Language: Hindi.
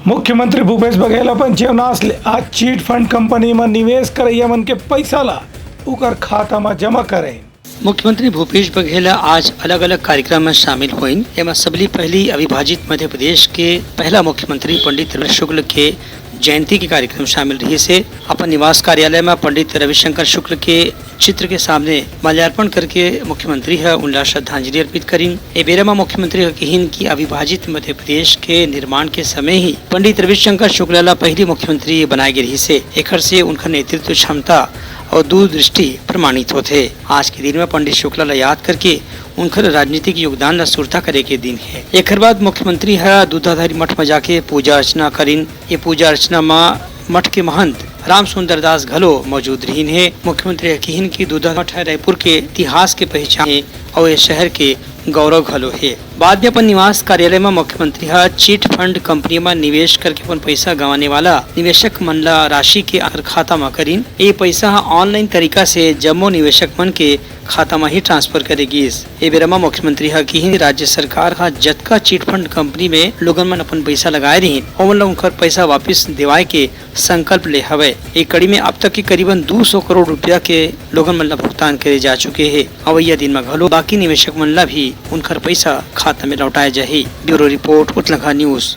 मुख्यमंत्री भूपेश बघेल अपन चेवनासले आज चीट फंड कंपनी में निवेश करैया मन के पैसा ला उकर खाता में जमा करें। मुख्यमंत्री भूपेश बघेल आज अलग अलग कार्यक्रम में शामिल हुई। एवं सबली पहली अविभाजित मध्य प्रदेश के पहला मुख्यमंत्री पंडित रविशंकर शुक्ल के जयंती के कार्यक्रम शामिल रही से अपन निवास कार्यालय में पंडित रविशंकर शुक्ल के चित्र के सामने माल्यार्पण करके मुख्यमंत्री है उनला श्रद्धांजलि अर्पित करीन। ए बेरा में मुख्यमंत्री कहिन की अविभाजित मध्य प्रदेश के निर्माण के समय ही पंडित रविशंकर शुक्ल ला पहली मुख्यमंत्री बनाए गए रही से एकर से उनका नेतृत्व क्षमता और दूरदृष्टि प्रमाणित होते। आज के दिन में पंडित शुक्ला ला याद करके उनकर राजनीतिक योगदान ला सुरता करे के दिन है। एक बाद मुख्यमंत्री है दूधाधारी मठ में जाके पूजा अर्चना करीन। ये पूजा अर्चना में मठ के महंत राम सुंदर दास घलो मौजूद रहीन है। मुख्यमंत्री कहिन की दूधा मठ रायपुर के इतिहास के पहचान है और ये शहर के गौरव घलो है। बाद में अपन निवास कार्यालय में मुख्यमंत्री हा चीट फंड कंपनी में निवेश करके अपन पैसा गंवाने वाला निवेशक मन ला राशि के आकर खाता में करीन। ये पैसा ऑनलाइन तरीका से जम्मो निवेशक मन के खाता में ही ट्रांसफर करेगी। ए बेरा में मुख्यमंत्री हा की राज्य सरकार हा जतका चीट फंड कंपनी में लोगन मन अपन पैसा लगाए रही ओमन उनकर पैसा वापिस दिवाए के संकल्प ले हवे। एक कड़ी में अब तक के करीबन 200 करोड़ रुपया के लोगन मन ला भुगतान करे जा चुके हैं। अवैया दिन में घलो बाकी निवेशक मन ला भी उनकर पैसा खाता में लौटाए जाही। Bureau report Uttarakhand news.